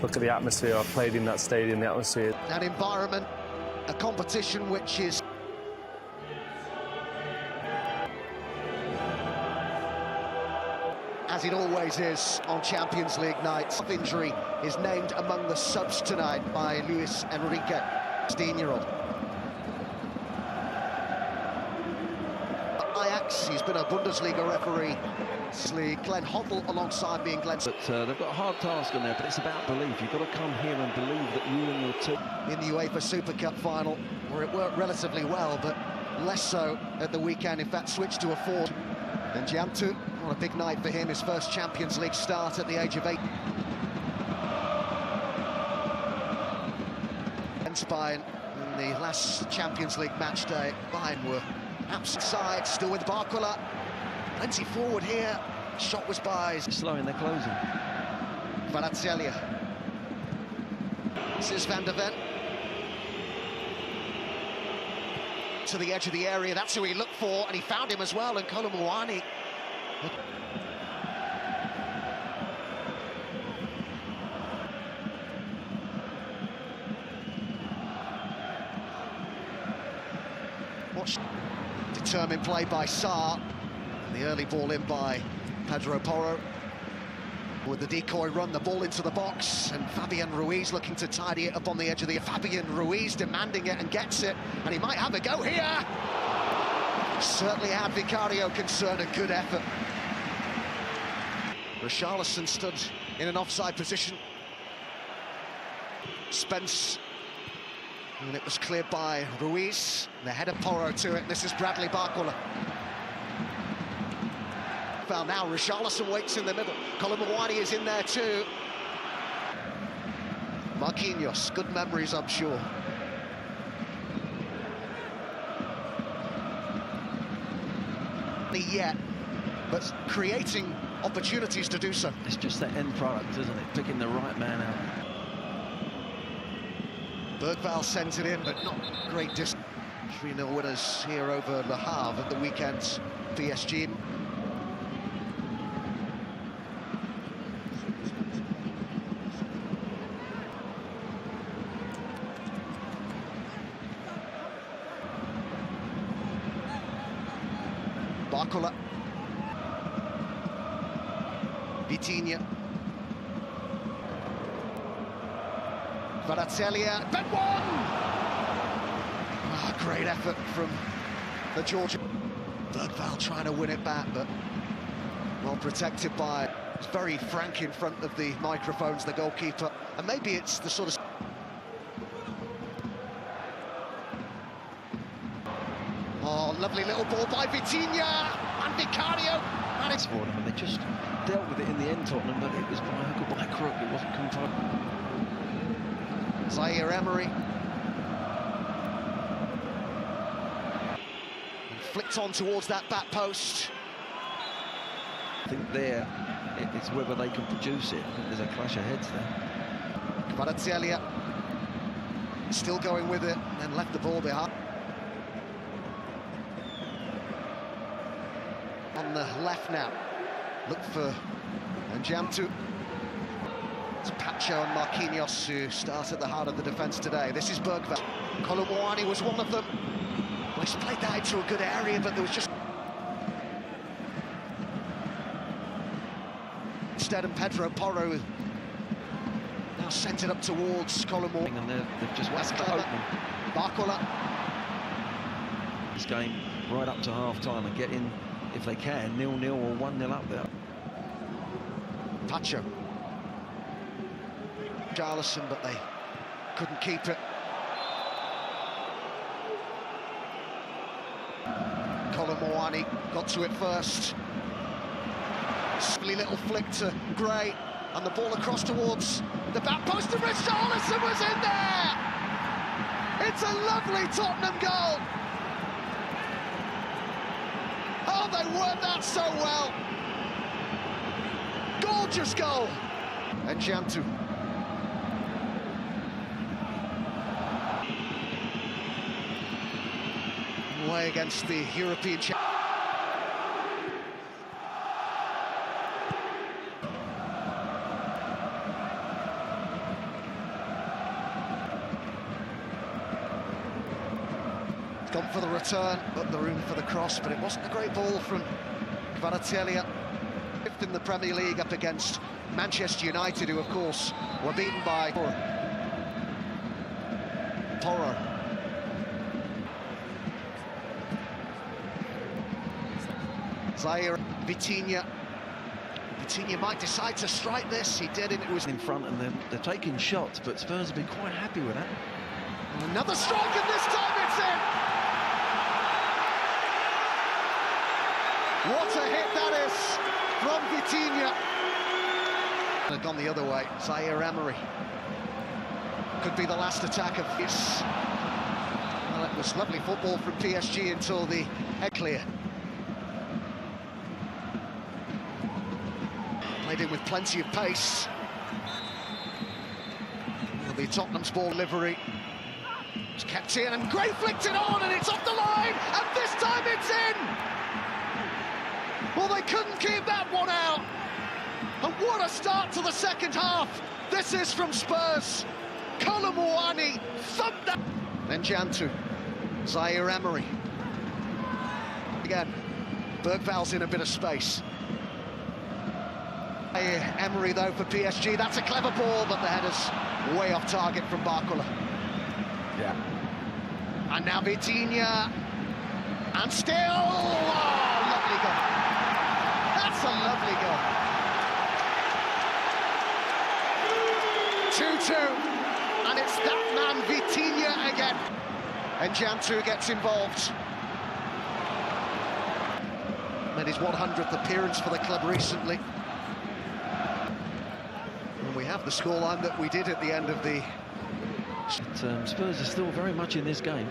Look at the atmosphere. I've played in that stadium, the atmosphere. An environment, a competition which is... as it always is on Champions League nights. Injury is named among the subs tonight by Luis Enrique, 16-year-old. Ajax, he's been a Bundesliga referee. Glenn Hoddle alongside being Glenn. But they've got a hard task on there, but it's about belief. You've got to come here and believe that you and your team... in the UEFA Super Cup final, where it worked relatively well, but less so at the weekend. In fact, switched to a 4. And Jantu, on a big night for him, his first Champions League start at the age of 8. And Bayern, in the last Champions League match day, Bayern were absent side, still with Barcola. Plenty forward here. Shot was by... slowing their closing. Kvaratskhelia. This is Van der Ven. To the edge of the area, that's who he looked for, and he found him as well, and Kolo Muani. Watch. Determined play by Sarr. The early ball in by Pedro Porro. With the decoy run, the ball into the box, and Fabian Ruiz looking to tidy it up on the edge of the... Fabian Ruiz demanding it and gets it, and he might have a go here! Certainly had Vicario concerned, a good effort. Richarlison stood in an offside position. Spence, and it was cleared by Ruiz. The head of Porro to it, this is Bradley Barcola. Now Richarlison waits in the middle. Kolo Muani is in there too. Marquinhos, good memories, I'm sure. Yet, but creating opportunities to do so. It's just that end product, isn't it? Picking the right man out. Bergvall sends it in, but not great distance. 3-0 winners here over Le Havre at the weekend's PSG. Barcola. Vitinha. Kvaratskhelia. Ben one! Ah, great effort from the Georgian. Bergvall trying to win it back, but well protected by... He's very frank in front of the microphones, the goalkeeper. And maybe it's the sort of... Oh, lovely little ball by Vitinha and Vicario. And it's... And they just dealt with it in the end, Tottenham, but it was by hook or by crook. It wasn't controlled. Zaire Emery. And flicked on towards that back post. I think there, it's whether they can produce it. I think there's a clash of heads there. Kvaratskhelia still going with it, and then left the ball behind. On the left now, look for Njamtu. It's Pacho and Marquinhos who start at the heart of the defence today. This is Bergvall. Kolo Muani was one of them. Well, he's played that into a good area, but there was just... Instead, and Pedro Porro now sent it up towards Kolo Muani. And they've just whacked it open. Barcola. This game right up to half-time and get in, if they can, 0-0 or 1-0 up there. Pacho. Richarlison, but they couldn't keep it. Kolo Muani got to it first. Silly little flick to Gray, and the ball across towards the back post, and Richarlison was in there! It's a lovely Tottenham goal! Oh, they worked that so well! Gorgeous goal! And Jantu. Away against the European champion. Gone for the return, but the room for the cross, but it wasn't a great ball from Kvaratskhelia. Fifth in the Premier League up against Manchester United, who of course were beaten by Porro. Zaire, Vitinha. Vitinha might decide to strike this. He did, and it was in front, and they're taking shots, but Spurs have been quite happy with that. Another strike, and this time it's in. What a hit that is from Vitinha. Had gone the other way. Zaire Emery. Could be the last attack of this. Well, it was lovely football from PSG until the head clear. Played in with plenty of pace. It'll be Tottenham's ball delivery. It's kept in, and Gray flicked it on, and it's off the line, and this time it's in! Well, they couldn't keep that one out. And what a start to the second half. This is from Spurs. Colomouani thumped that. Then Jantu, Zaire Emery. Again, Bergval's in a bit of space. Emery, though, for PSG. That's a clever ball, but the header's way off target from Barcola. Yeah. And now Vitinha. And still... Oh, lovely goal. That's a lovely goal. 2-2. And it's that man, Vitinha, again. And Jantu gets involved. Made his 100th appearance for the club recently. And we have the scoreline that we did at the end of the... Spurs are still very much in this game.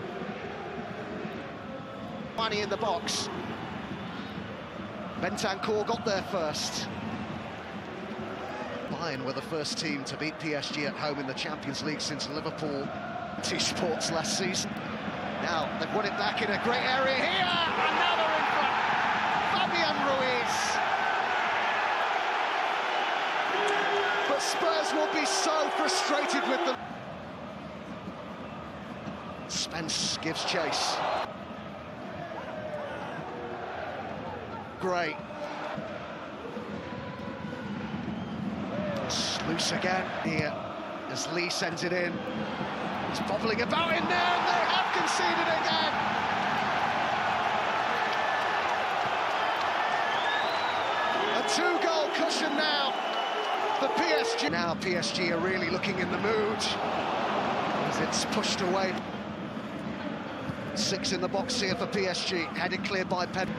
Money in the box. Bentancur got there first. Bayern were the first team to beat PSG at home in the Champions League since Liverpool two sports last season. Now they've won it back in a great area here, and now they're in front. Fabian Ruiz. But Spurs will be so frustrated with them. Spence gives chase. Great. It's loose again here as Lee sends it in. He's bobbling about in there, and they have conceded again. A two-goal cushion now for PSG. Now PSG are really looking in the mood as it's pushed away. 6 in the box here for PSG, headed clear by Pedro.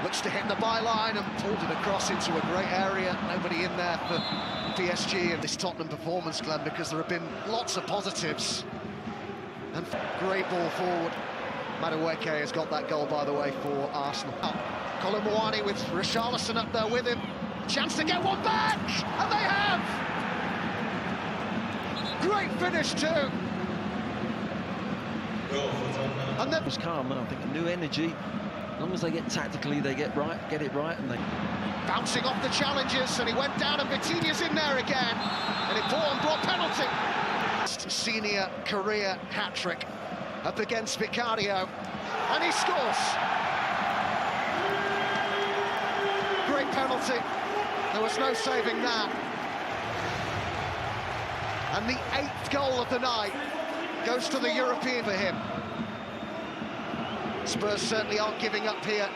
Looks to hit the byline and pulled it across into a great area. Nobody in there for PSG in this Tottenham performance, Glenn, because there have been lots of positives. And great ball forward. Madueke has got that goal, by the way, for Arsenal. Colomouani with Richarlison up there with him. Chance to get one back, and they have! Great finish too. And then It was calm, and I think a new energy. As long as they get tactically, they get it right, and they... Bouncing off the challenges, and he went down, and Vitinha's in there again. And important brought penalty. Senior career hat-trick up against Vicario, and he scores. Great penalty. There was no saving that. And the 8th goal of the night goes to the European for him. Spurs certainly aren't giving up here.